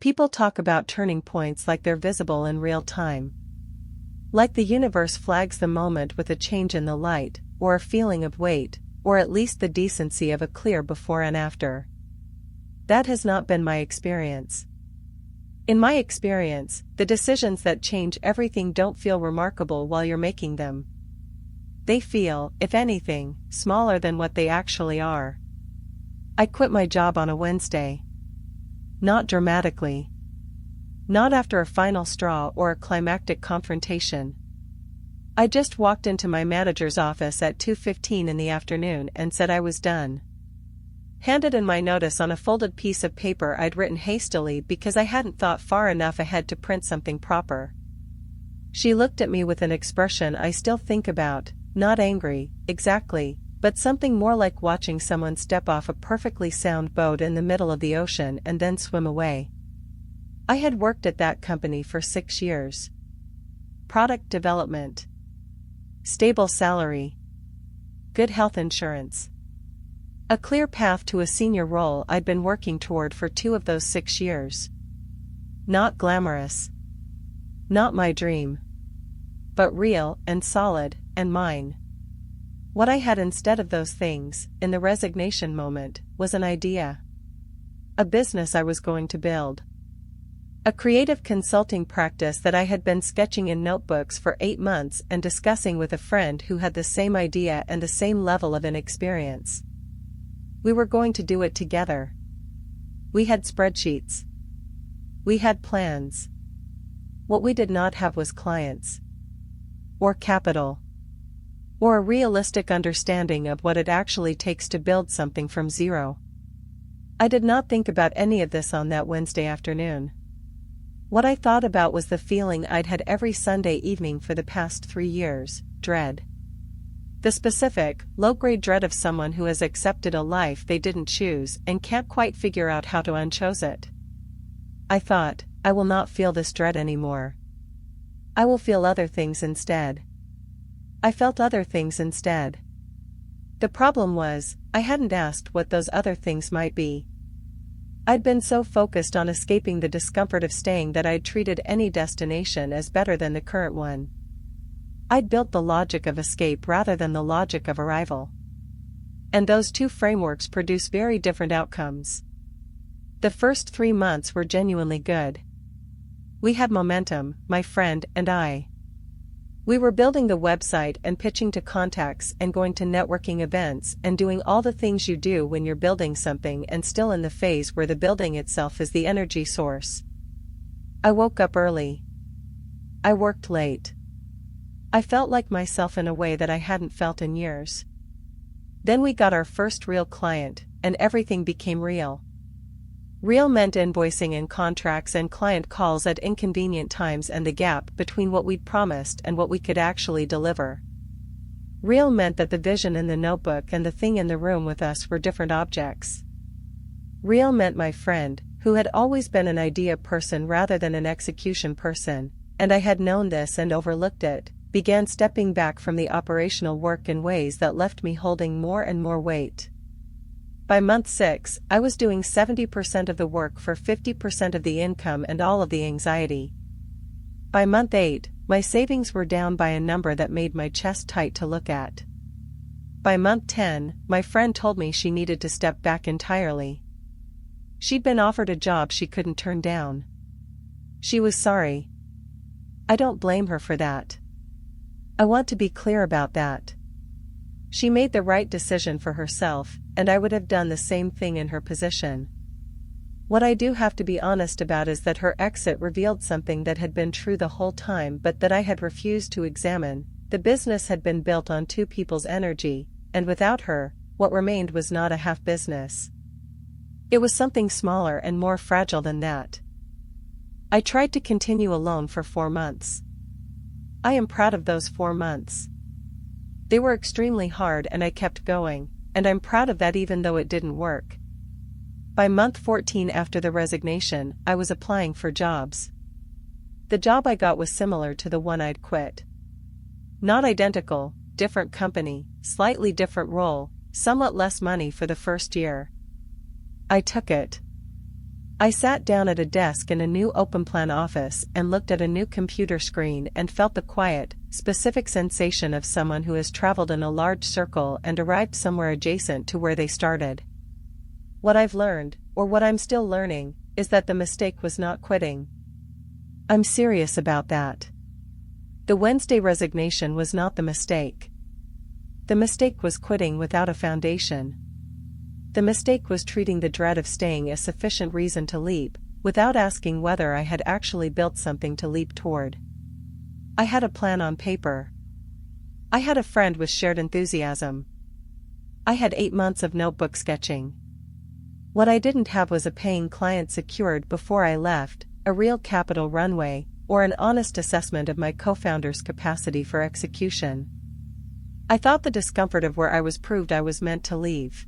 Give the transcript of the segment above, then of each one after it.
People talk about turning points like they're visible in real time. Like the universe flags the moment with a change in the light, or a feeling of weight, or at least the decency of a clear before and after. That has not been my experience. In my experience, the decisions that change everything don't feel remarkable while you're making them. They feel, if anything, smaller than what they actually are. I quit my job on a Wednesday. Not dramatically. Not after a final straw or a climactic confrontation. I just walked into my manager's office at 2:15 in the afternoon and said I was done. Handed in my notice on a folded piece of paper I'd written hastily because I hadn't thought far enough ahead to print something proper. She looked at me with an expression I still think about, not angry, exactly, but something more like watching someone step off a perfectly sound boat in the middle of the ocean and then swim away. I had worked at that company for 6 years. Product development. Stable salary. Good health insurance. A clear path to a senior role I'd been working toward for 2 of those 6 years. Not glamorous. Not my dream. But real and solid, and mine. What I had instead of those things, in the resignation moment, was an idea. A business I was going to build. A creative consulting practice that I had been sketching in notebooks for 8 months and discussing with a friend who had the same idea and the same level of inexperience. We were going to do it together. We had spreadsheets. We had plans. What we did not have was clients. Or capital. Or a realistic understanding of what it actually takes to build something from zero. I did not think about any of this on that Wednesday afternoon. What I thought about was the feeling I'd had every Sunday evening for the past 3 years, dread. The specific, low-grade dread of someone who has accepted a life they didn't choose and can't quite figure out how to unchoose it. I thought, I will not feel this dread anymore. I will feel other things instead. I felt other things instead. The problem was, I hadn't asked what those other things might be. I'd been so focused on escaping the discomfort of staying that I'd treated any destination as better than the current one. I'd built the logic of escape rather than the logic of arrival. And those 2 frameworks produce very different outcomes. The first 3 months were genuinely good. We had momentum, my friend and I. We were building the website and pitching to contacts and going to networking events and doing all the things you do when you're building something and still in the phase where the building itself is the energy source. I woke up early. I worked late. I felt like myself in a way that I hadn't felt in years. Then we got our first real client, and everything became real. Real meant invoicing and contracts and client calls at inconvenient times and the gap between what we'd promised and what we could actually deliver. Real meant that the vision in the notebook and the thing in the room with us were different objects. Real meant my friend, who had always been an idea person rather than an execution person, and I had known this and overlooked it, began stepping back from the operational work in ways that left me holding more and more weight. By month 6, I was doing 70% of the work for 50% of the income and all of the anxiety. By month 8, my savings were down by a number that made my chest tight to look at. By month 10, my friend told me she needed to step back entirely. She'd been offered a job she couldn't turn down. She was sorry. I don't blame her for that. I want to be clear about that. She made the right decision for herself, and I would have done the same thing in her position. What I do have to be honest about is that her exit revealed something that had been true the whole time but that I had refused to examine. The business had been built on 2 people's energy, and without her, what remained was not a half business. It was something smaller and more fragile than that. I tried to continue alone for 4 months. I am proud of those 4 months. They were extremely hard and I kept going, and I'm proud of that even though it didn't work. By month 14 after the resignation, I was applying for jobs. The job I got was similar to the one I'd quit. Not identical, different company, slightly different role, somewhat less money for the first year. I took it. I sat down at a desk in a new open-plan office and looked at a new computer screen and felt the quiet, specific sensation of someone who has traveled in a large circle and arrived somewhere adjacent to where they started. What I've learned, or what I'm still learning, is that the mistake was not quitting. I'm serious about that. The Wednesday resignation was not the mistake. The mistake was quitting without a foundation. The mistake was treating the dread of staying as sufficient reason to leap, without asking whether I had actually built something to leap toward. I had a plan on paper. I had a friend with shared enthusiasm. I had 8 months of notebook sketching. What I didn't have was a paying client secured before I left, a real capital runway, or an honest assessment of my co-founder's capacity for execution. I thought the discomfort of where I was proved I was meant to leave.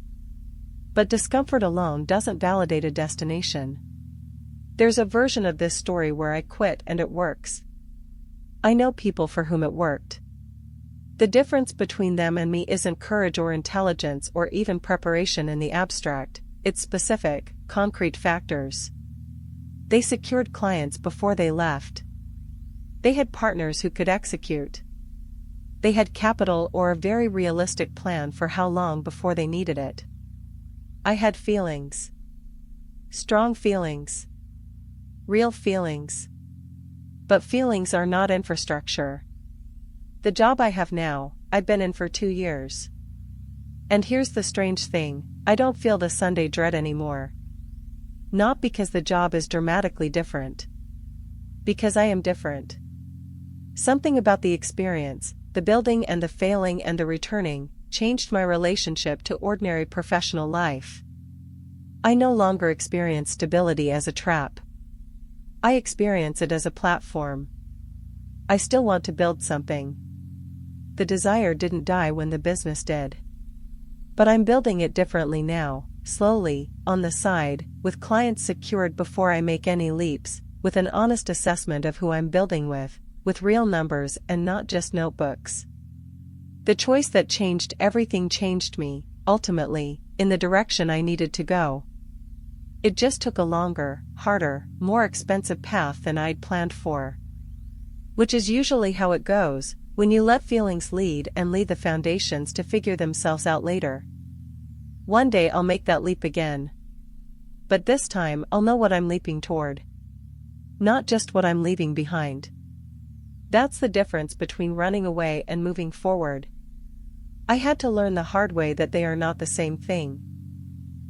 But discomfort alone doesn't validate a destination. There's a version of this story where I quit and it works. I know people for whom it worked. The difference between them and me isn't courage or intelligence or even preparation in the abstract, it's specific, concrete factors. They secured clients before they left. They had partners who could execute. They had capital or a very realistic plan for how long before they needed it. I had feelings. Strong feelings. Real feelings. But feelings are not infrastructure. The job I have now, I've been in for 2 years. And here's the strange thing, I don't feel the Sunday dread anymore. Not because the job is dramatically different. Because I am different. Something about the experience, the building and the failing and the returning, changed my relationship to ordinary professional life. I no longer experience stability as a trap. I experience it as a platform. I still want to build something. The desire didn't die when the business did. But I'm building it differently now, slowly, on the side, with clients secured before I make any leaps, with an honest assessment of who I'm building with real numbers and not just notebooks. The choice that changed everything changed me, ultimately, in the direction I needed to go. It just took a longer, harder, more expensive path than I'd planned for. Which is usually how it goes, when you let feelings lead and leave the foundations to figure themselves out later. One day I'll make that leap again. But this time I'll know what I'm leaping toward. Not just what I'm leaving behind. That's the difference between running away and moving forward. I had to learn the hard way that they are not the same thing.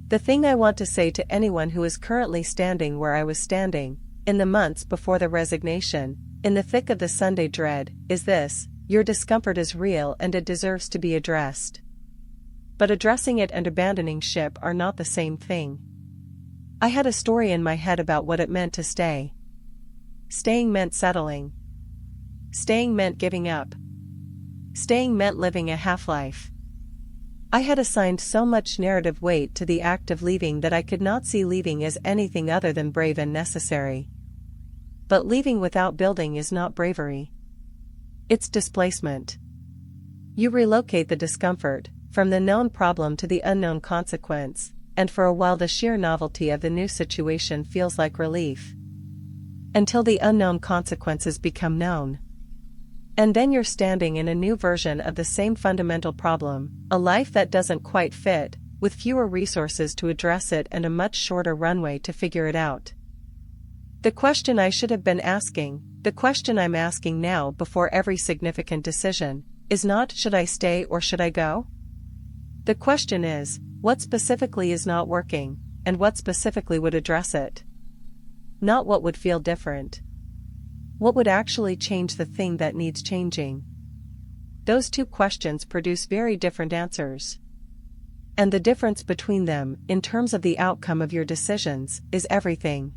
The thing I want to say to anyone who is currently standing where I was standing, in the months before the resignation, in the thick of the Sunday dread, is this: your discomfort is real and it deserves to be addressed. But addressing it and abandoning ship are not the same thing. I had a story in my head about what it meant to stay. Staying meant settling. Staying meant giving up. Staying meant living a half-life. I had assigned so much narrative weight to the act of leaving that I could not see leaving as anything other than brave and necessary. But leaving without building is not bravery. It's displacement. You relocate the discomfort, from the known problem to the unknown consequence, and for a while the sheer novelty of the new situation feels like relief. Until the unknown consequences become known. And then you're standing in a new version of the same fundamental problem, a life that doesn't quite fit, with fewer resources to address it and a much shorter runway to figure it out. The question I should have been asking, the question I'm asking now before every significant decision, is not should I stay or should I go? The question is, what specifically is not working, and what specifically would address it? Not what would feel different. What would actually change the thing that needs changing? Those two questions produce very different answers. And the difference between them, in terms of the outcome of your decisions, is everything.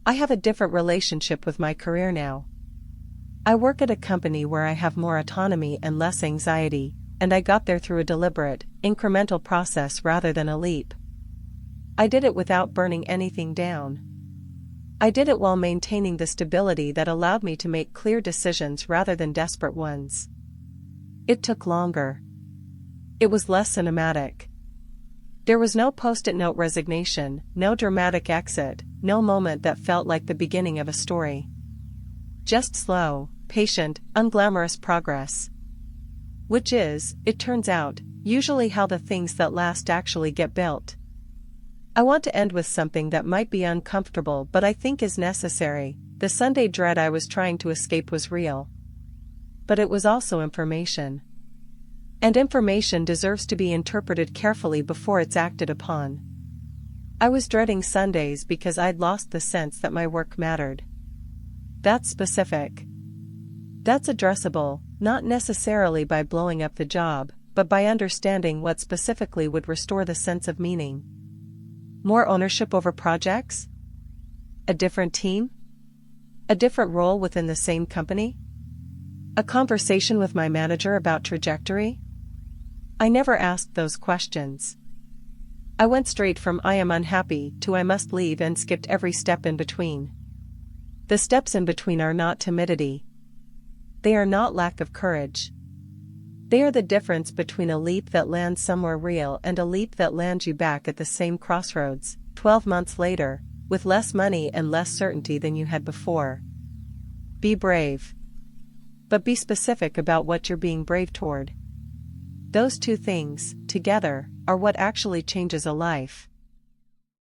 I have a different relationship with my career now. I work at a company where I have more autonomy and less anxiety, and I got there through a deliberate, incremental process rather than a leap. I did it without burning anything down. I did it while maintaining the stability that allowed me to make clear decisions rather than desperate ones. It took longer. It was less cinematic. There was no post-it note resignation, no dramatic exit, no moment that felt like the beginning of a story. Just slow, patient, unglamorous progress. Which is, it turns out, usually how the things that last actually get built. I want to end with something that might be uncomfortable but I think is necessary. The Sunday dread I was trying to escape was real. But it was also information. And information deserves to be interpreted carefully before it's acted upon. I was dreading Sundays because I'd lost the sense that my work mattered. That's specific. That's addressable, not necessarily by blowing up the job, but by understanding what specifically would restore the sense of meaning. More ownership over projects? A different team? A different role within the same company? A conversation with my manager about trajectory? I never asked those questions. I went straight from I am unhappy to I must leave and skipped every step in between. The steps in between are not timidity. They are not lack of courage. They are the difference between a leap that lands somewhere real and a leap that lands you back at the same crossroads, 12 months later, with less money and less certainty than you had before. Be brave. But be specific about what you're being brave toward. Those two things, together, are what actually changes a life.